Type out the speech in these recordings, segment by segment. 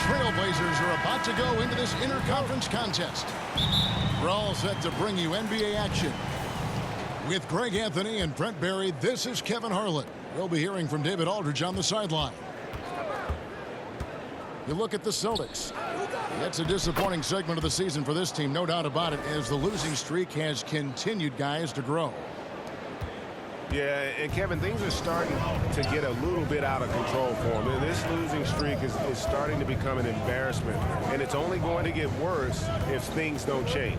Trailblazers are about to go into this interconference contest. We're all set to bring you NBA action. With Greg Anthony and Brent Barry, this is Kevin Harlan. We'll be hearing from David Aldridge on the sideline. You look at the Celtics. That's a disappointing segment of the season for this team, no doubt about it, as the losing streak has continued, guys, to grow. Yeah, and Kevin, things are starting to get a little bit out of control for them. This losing streak is starting to become an embarrassment, and it's only going to get worse if things don't change.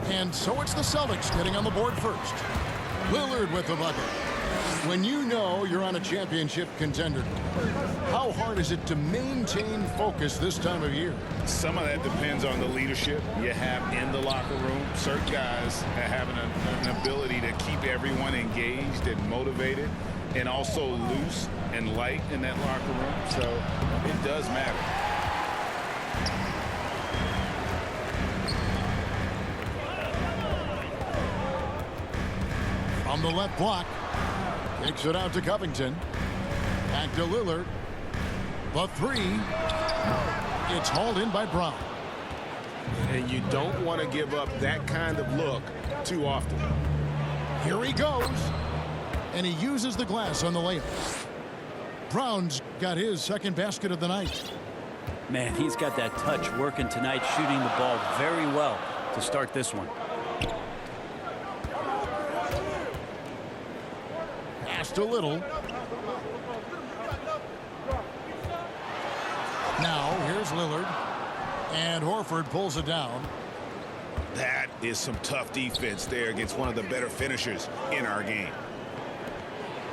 And so it's the Celtics getting on the board first. Lillard with the bucket. When you know you're on a championship contender, how hard is it to maintain focus this time of year? Some of that depends on the leadership you have in the locker room. Certain guys have an ability to keep everyone engaged and motivated and also loose and light in that locker room. So it does matter. From the left block. Kicks it out to Covington. Back to Lillard. The three. It's hauled in by Brown. And you don't want to give up that kind of look too often. Here he goes. And he uses the glass on the layup. Brown's got his second basket of the night. Man, he's got that touch working tonight, shooting the ball very well to start this one. Pass to Little. Now, here's Lillard. And Horford pulls it down. That is some tough defense there against one of the better finishers in our game.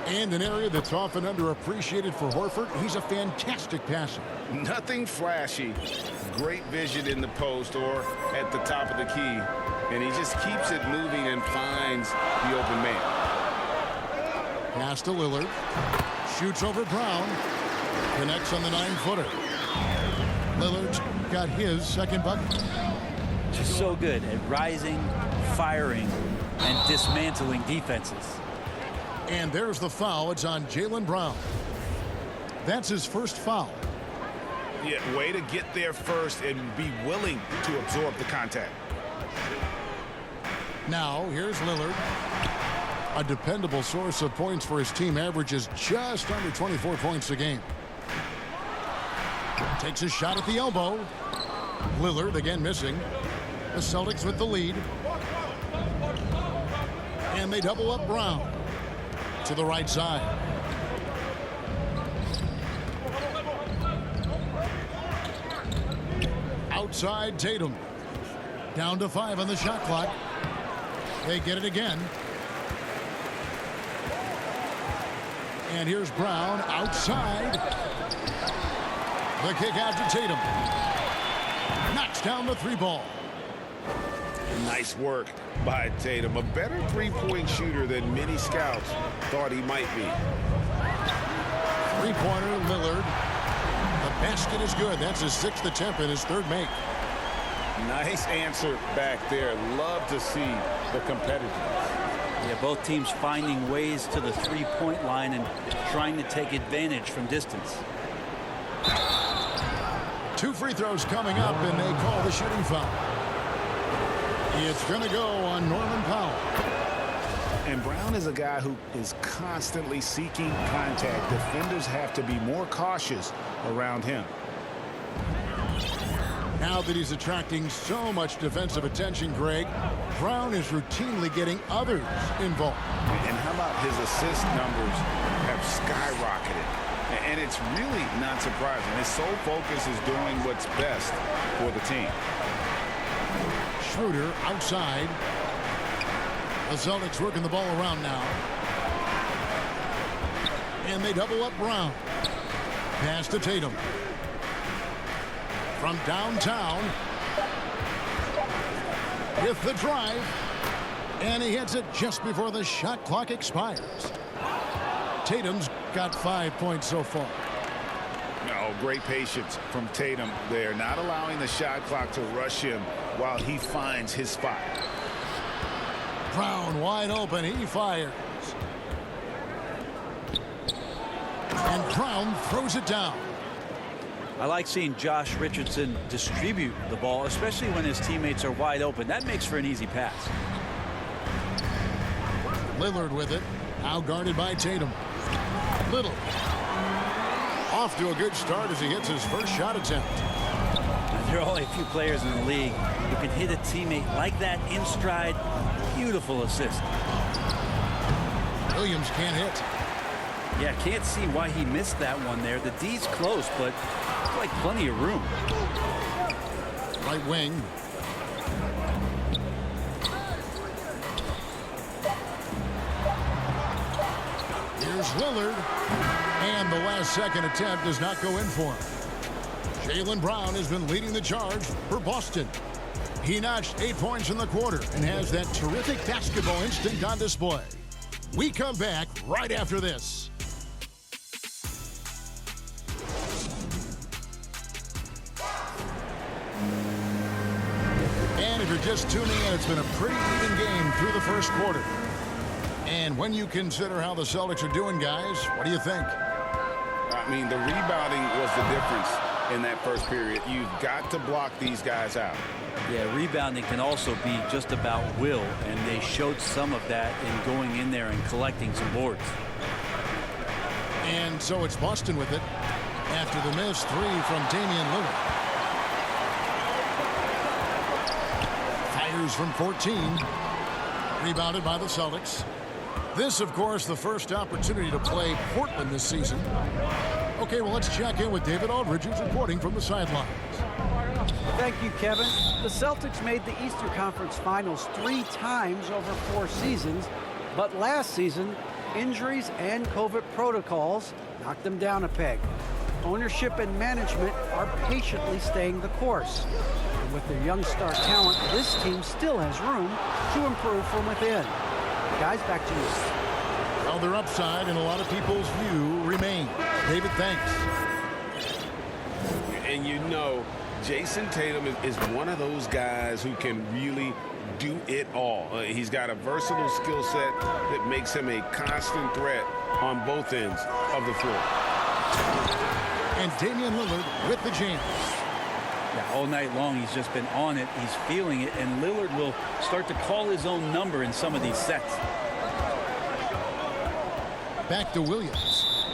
And an area that's often underappreciated for Horford, he's a fantastic passer. Nothing flashy. Great vision in the post or at the top of the key. And he just keeps it moving and finds the open man. Pass to Lillard. Shoots over Brown. Connects on the 9-footer. Lillard's got his second bucket. Just so good at rising, firing, and dismantling defenses. And there's the foul. It's on Jaylen Brown. That's his first foul. Yeah, way to get there first and be willing to absorb the contact. Now, here's Lillard. A dependable source of points for his team, averages just under 24 points a game. Takes a shot at the elbow. Lillard again missing. The Celtics with the lead. And they double up Brown to the right side. Outside Tatum. Down to 5 on the shot clock. They get it again. And here's Brown outside. The kick out to Tatum. Knocks down the 3-ball. Nice work by Tatum. A better three-point shooter than many scouts thought he might be. Three-pointer, Lillard. The basket is good. That's his 6th attempt and his 3rd make. Nice answer back there. Love to see the competitiveness. Yeah, both teams finding ways to the three-point line and trying to take advantage from distance. 2 free throws coming up, and they call the shooting foul. It's going to go on Norman Powell. And Brown is a guy who is constantly seeking contact. Defenders have to be more cautious around him. Now that he's attracting so much defensive attention, Greg, Brown is routinely getting others involved. And how about his assist numbers have skyrocketed? And it's really not surprising. His sole focus is doing what's best for the team. Schroeder outside. The Celtics working the ball around now. And they double up Brown. Pass to Tatum. From downtown. With the drive. And he hits it just before the shot clock expires. Tatum's got 5 points so far. Oh, great patience from Tatum there, not allowing the shot clock to rush him while he finds his spot. Brown wide open. He fires. And Brown throws it down. I like seeing Josh Richardson distribute the ball, especially when his teammates are wide open. That makes for an easy pass. Lillard with it. Now guarded by Tatum. Little. Off to a good start as he hits his first shot attempt. There are only a few players in the league who can hit a teammate like that in stride. Beautiful assist. Williams can't hit. Yeah, can't see why he missed that one there. The D's close, but it's like plenty of room. Right wing. Here's Lillard. And the last second attempt does not go in for him. Jaylen Brown has been leading the charge for Boston. He notched 8 points in the quarter and has that terrific basketball instinct on display. We come back right after this. And if you're just tuning in, it's been a pretty even game through the first quarter. And when you consider how the Celtics are doing, guys, what do you think? I mean, the rebounding was the difference in that first period. You've got to block these guys out. Yeah, rebounding can also be just about will, and they showed some of that in going in there and collecting some boards. And so it's Boston with it after the missed three from Damian Lillard. Fires from 14. Rebounded by the Celtics. This, of course, the first opportunity to play Portland this season. Okay, well, let's check in with David Aldridge, who's reporting from the sidelines. Thank you, Kevin. The Celtics made the Eastern Conference Finals 3 times over 4 seasons, but last season, injuries and COVID protocols knocked them down a peg. Ownership and management are patiently staying the course. And with their young star talent, this team still has room to improve from within. Guys, back to you. Well, their upside in a lot of people's view remains. David, thanks. And you know, Jason Tatum is one of those guys who can really do it all. He's got a versatile skill set that makes him a constant threat on both ends of the floor. And Damian Lillard with the jam. Yeah, all night long he's just been on it. He's feeling it, and Lillard will start to call his own number in some of these sets. Back to Williams.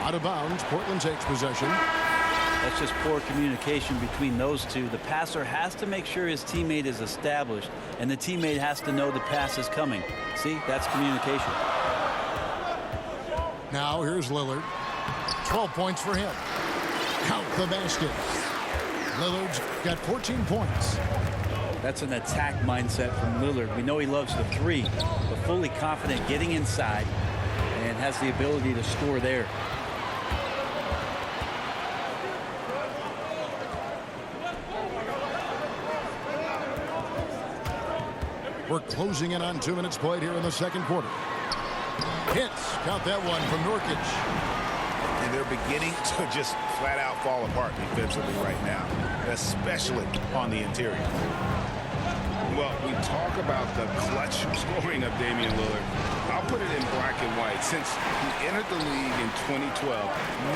Out of bounds, Portland takes possession. That's just poor communication between those two. The passer has to make sure his teammate is established, and the teammate has to know the pass is coming. See, that's communication. Now here's Lillard. 12 points for him. Count the basket. Lillard's got 14 points. That's an attack mindset from Lillard. We know he loves the three, but fully confident getting inside and has the ability to score there. We're closing in on 2 minutes played here in the second quarter. Hits. Count that one from Nurkic. And they're beginning to just flat out fall apart defensively right now, especially on the interior. Well, we talk about the clutch scoring of Damian Lillard. I'll put it in black and white. Since he entered the league in 2012,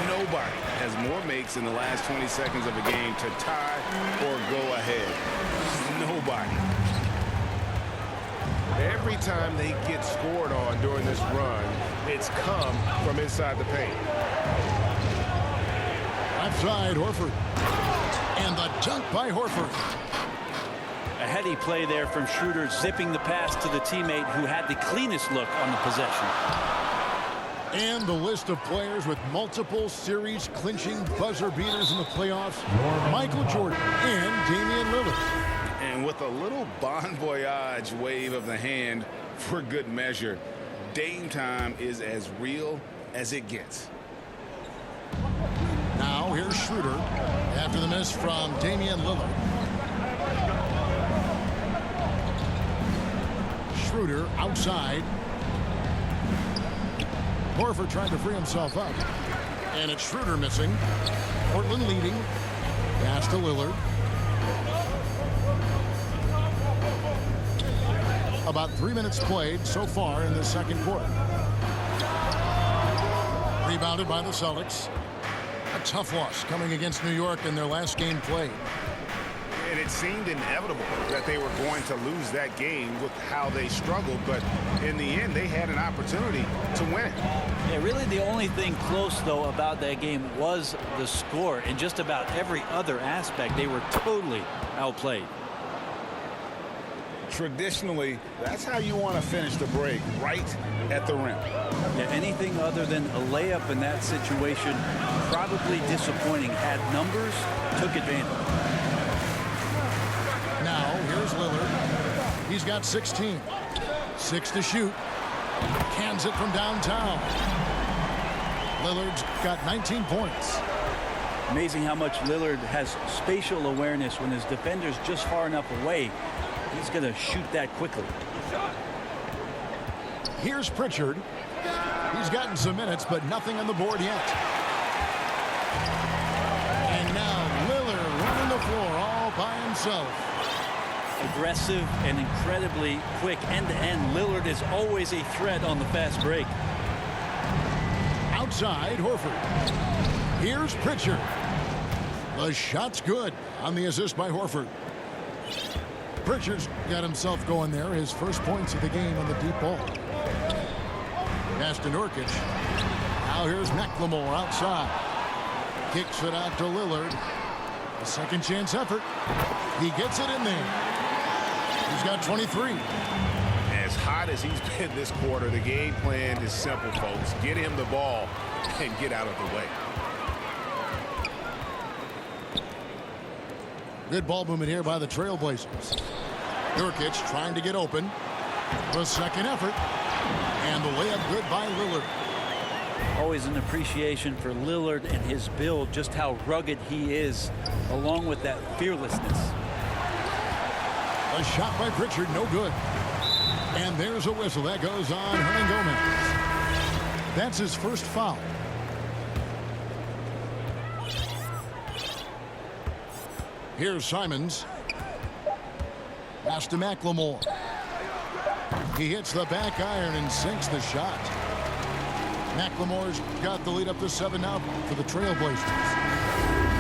nobody has more makes in the last 20 seconds of a game to tie or go ahead. Nobody. Every time they get scored on during this run, it's come from inside the paint. Left side, Horford. And the dunk by Horford. A heady play there from Schroeder, zipping the pass to the teammate who had the cleanest look on the possession. And the list of players with multiple series clinching buzzer beaters in the playoffs: Michael Jordan and Damian Lillard. And with a little bon voyage wave of the hand for good measure, Dame time is as real as it gets. Now here's Schroeder after the miss from Damian Lillard. Schroeder outside. Horford trying to free himself up. And it's Schroeder missing. Portland leading. Pass to Lillard. About 3 minutes played so far in the second quarter. Rebounded by the Celtics. A tough loss coming against New York in their last game played. And it seemed inevitable that they were going to lose that game with how they struggled. But in the end, they had an opportunity to win. Yeah, really the only thing close, though, about that game was the score. In just about every other aspect, they were totally outplayed. Traditionally, that's how you want to finish the break, right at the rim. Yeah, anything other than a layup in that situation, probably disappointing. Had numbers, took advantage. Now, here's Lillard. He's got 16. 6 to shoot. Cans it from downtown. Lillard's got 19 points. Amazing how much Lillard has spatial awareness when his defender's just far enough away. He's going to shoot that quickly. Here's Pritchard. He's gotten some minutes, but nothing on the board yet. And now Lillard running the floor all by himself. Aggressive and incredibly quick end-to-end. Lillard is always a threat on the fast break. Outside, Horford. Here's Pritchard. The shot's good on the assist by Horford. Pritchard's got himself going there. His first points of the game on the deep ball. Pass to Nurkic. Now here's McLemore outside. Kicks it out to Lillard. A second chance effort. He gets it in there. He's got 23. As hot as he's been this quarter, the game plan is simple, folks. Get him the ball and get out of the way. Good ball movement here by the Trailblazers. Nurkic trying to get open. The second effort. And the layup good by Lillard. Always an appreciation for Lillard and his build, just how rugged he is, along with that fearlessness. A shot by Pritchard, no good. And there's a whistle. That goes on Hernangomez. That's his first foul. Here's Simons. Pass to McLemore. He hits the back iron and sinks the shot. McLemore's got the lead up to 7 now for the Trailblazers.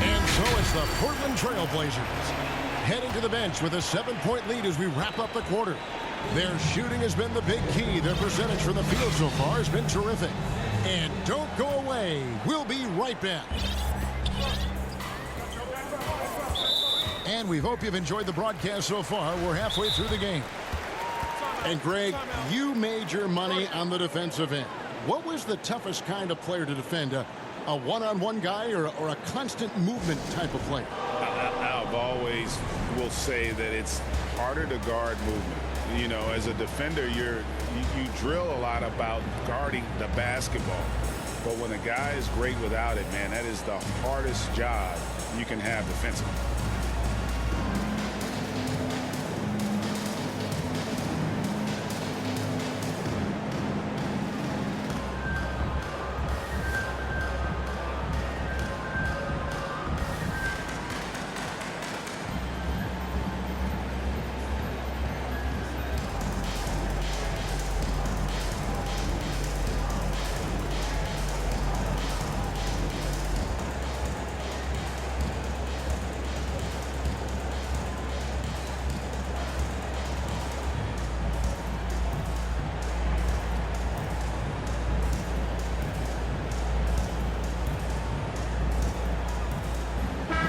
And so it's the Portland Trailblazers heading to the bench with a 7-point lead as we wrap up the quarter. Their shooting has been the big key. Their percentage from the field so far has been terrific. And don't go away. We'll be right back. And we hope you've enjoyed the broadcast so far. We're halfway through the game. And Greg, you made your money on the defensive end. What was the toughest kind of player to defend? A one-on-one guy or a constant movement type of player? I've always will say that it's harder to guard movement. You know, as a defender, you drill a lot about guarding the basketball. But when a guy is great without it, man, that is the hardest job you can have defensively.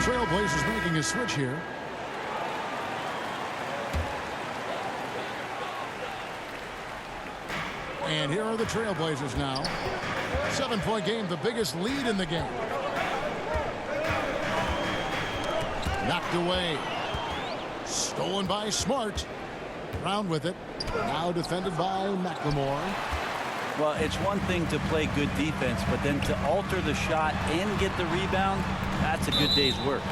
Trailblazers making a switch here. And here are the Trailblazers now. 7-point game, the biggest lead in the game. Knocked away. Stolen by Smart. Brown with it. Now defended by McLemore. Well, it's one thing to play good defense, but then to alter the shot and get the rebound, that's a good day's work.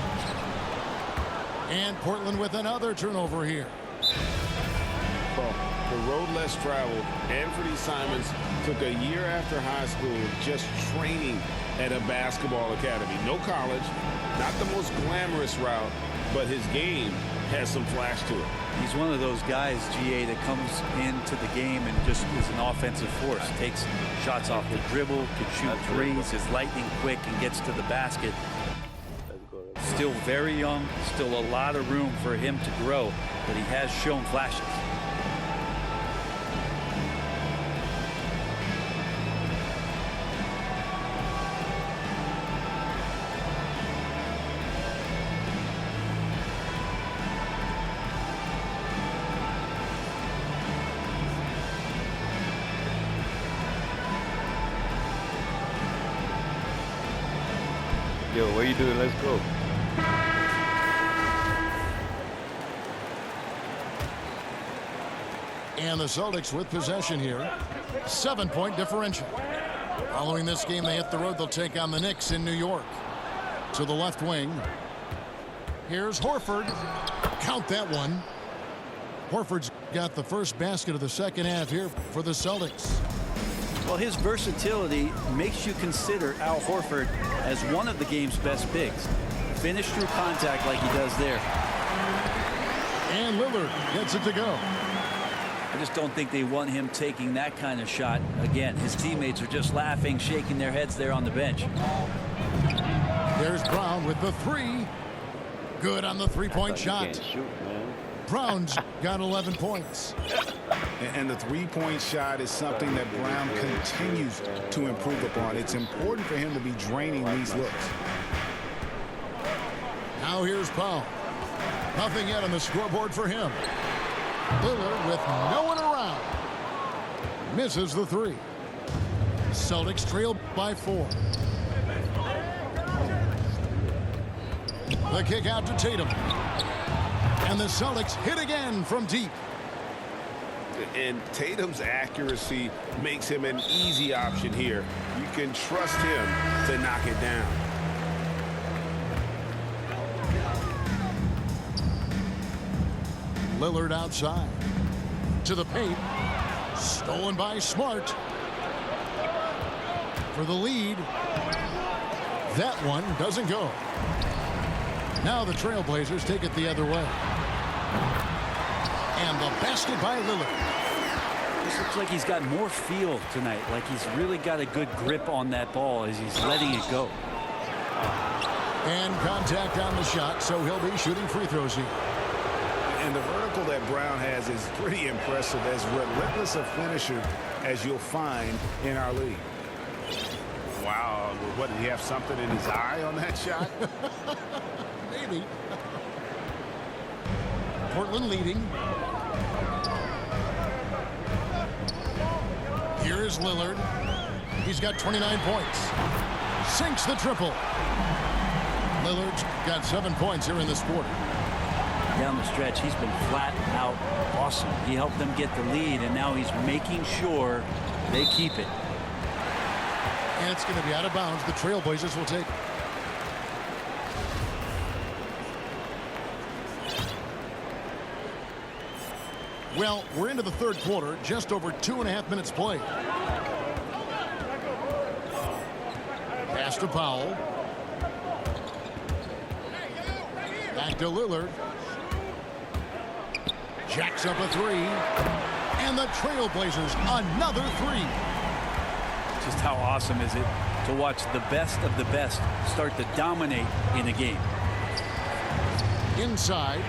And Portland with another turnover here. Well, the road less traveled. Anthony Simons took a year after high school just training at a basketball academy. No college, not the most glamorous route, but his game has some flash to it. He's one of those guys, GA, that comes into the game and just is an offensive force. Takes shots off the dribble, can shoot threes, is lightning quick, and gets to the basket. Still very young, still a lot of room for him to grow, but he has shown flashes. Yo, what are you doing? Let's go. And the Celtics with possession here. 7-point differential. Following this game, they hit the road. They'll take on the Knicks in New York. To the left wing. Here's Horford. Count that one. Horford's got the first basket of the second half here for the Celtics. Well, his versatility makes you consider Al Horford as one of the game's best bigs. Finish through contact like he does there. And Lillard gets it to go. I just don't think they want him taking that kind of shot. Again, his teammates are just laughing, shaking their heads there on the bench. There's Brown with the three. Good on the three-point shot. Shoot, man. Brown's got 11 points. And the three-point shot is something that Brown continues to improve upon. It's important for him to be draining these looks. Now here's Powell. Nothing yet on the scoreboard for him. Lillard with no one around. Misses the three. Celtics trail by 4. The kick out to Tatum. And the Celtics hit again from deep. And Tatum's accuracy makes him an easy option here. You can trust him to knock it down. Lillard outside. To the paint. Stolen by Smart. For the lead. That one doesn't go. Now the Trailblazers take it the other way. And the basket by Lillard. This looks like he's got more feel tonight, like he's really got a good grip on that ball as he's letting it go. And contact on the shot, so he'll be shooting free throws here. And the vertical that Brown has is pretty impressive, as relentless a finisher as you'll find in our league. Wow, what, did he have something in his eye on that shot? Maybe. Portland leading. Here is Lillard. He's got 29 points. Sinks the triple. Lillard's got 7 points here in this quarter. Down the stretch, he's been flat out awesome. He helped them get the lead, and now he's making sure they keep it. And it's going to be out of bounds. The Trailblazers will take it. Well, we're into the third quarter, just over 2.5 minutes played. Pass to Powell. Back to Lillard. Jacks up a three. And the Trailblazers another three. Just how awesome is it to watch the best of the best start to dominate in a game. Inside.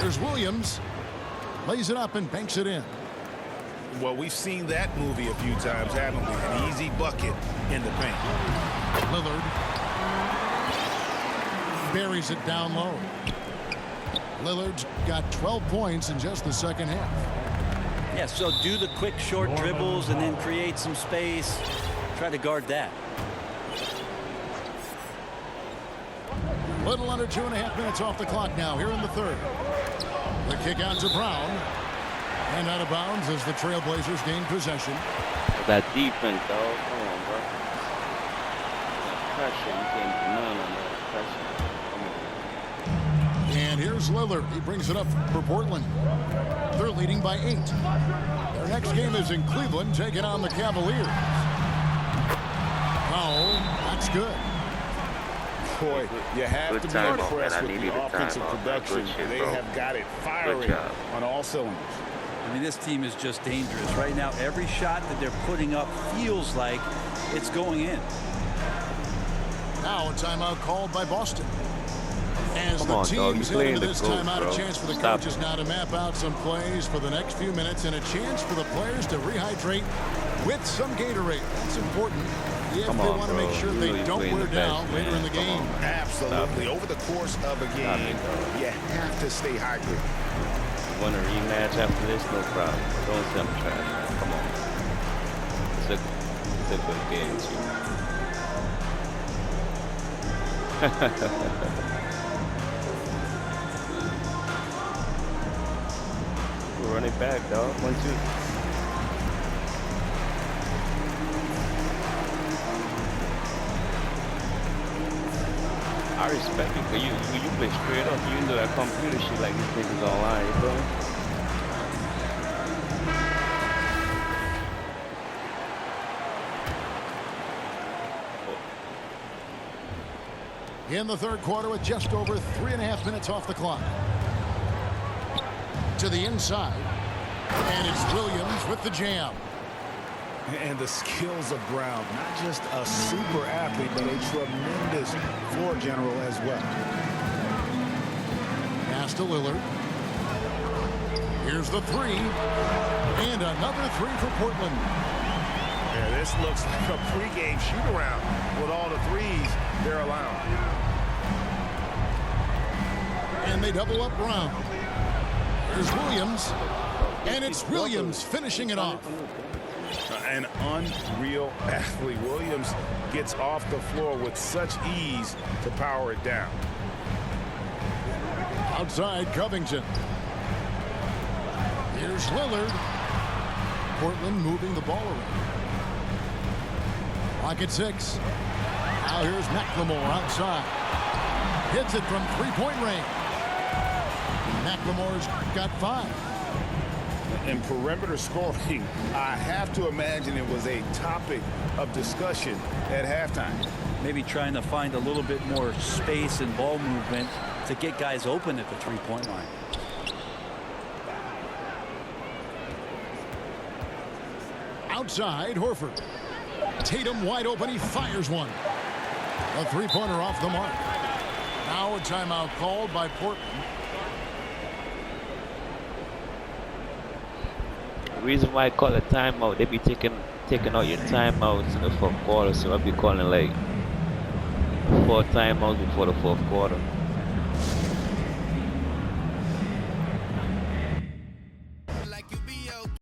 Here's Williams. Lays it up and banks it in. Well, we've seen that movie a few times, haven't we? An easy bucket in the paint. Lillard buries it down low. Lillard's got 12 points in just the second half. Yeah, so do the quick short dribbles and then create some space. Try to guard that. Little under 2.5 minutes off the clock now here in the third. The kick out to Brown. And out of bounds as the Trailblazers gain possession. That defense, dog. Come on, bro. That pressure. You can't do none on that pressure. Come on. And here's Lillard. He brings it up for Portland. They're leading by 8. Their next game is in Cleveland, taking on the Cavaliers. foul. That's good. Boy, you have Good to be timeout, impressed man. I with needed the a offensive timeout. production. Good shit, They bro. have got it firing job. on all cylinders. I mean, this team is just dangerous. Right now, every shot that they're putting up feels like it's going in. Now a timeout called by Boston. As Come the on, dog. teams You head into playing the this coach, timeout, bro. a chance for the Stop coaches now to map out some plays for the next few minutes and a chance for the players to rehydrate with some Gatorade. That's important if Come they on, want to make bro. sure You they know you're don't playing wear the best, down later man. in the Come game. on. Absolutely. Over the course of a game, you have to stay hydrated. You want a rematch after this? No problem. Don't say I'm trash, man. Come on. It's a good game, too. We'll run it back, dog. 1-2. I respect it, but you play straight up. You know that computer shit like these niggas online, you feel me? In the third quarter with just over 3.5 minutes off the clock. To the inside. And it's Williams with the jam. And the skills of Brown, not just a super athlete, but a tremendous floor general as well. Pass to Lillard. Here's the three. And another three for Portland. Yeah, this looks like a pregame shoot-around with all the threes they're allowing. And they double up Brown. Here's Williams. And it's Williams finishing it off. An unreal athlete. Williams gets off the floor with such ease to power it down. Outside Covington. Here's Lillard. Portland moving the ball around. Clock at 6. Now here's McLemore outside. Hits it from three-point range. McLemore's got 5. In perimeter scoring, I have to imagine it was a topic of discussion at halftime. Maybe trying to find a little bit more space and ball movement to get guys open at the three-point line. Outside, Horford. Tatum wide open. He fires one. A three-pointer off the mark. Now a timeout called by Portland. The reason why I call a timeout, they be taking out your timeouts in the fourth quarter, so I'll be calling like 4 timeouts before the fourth quarter.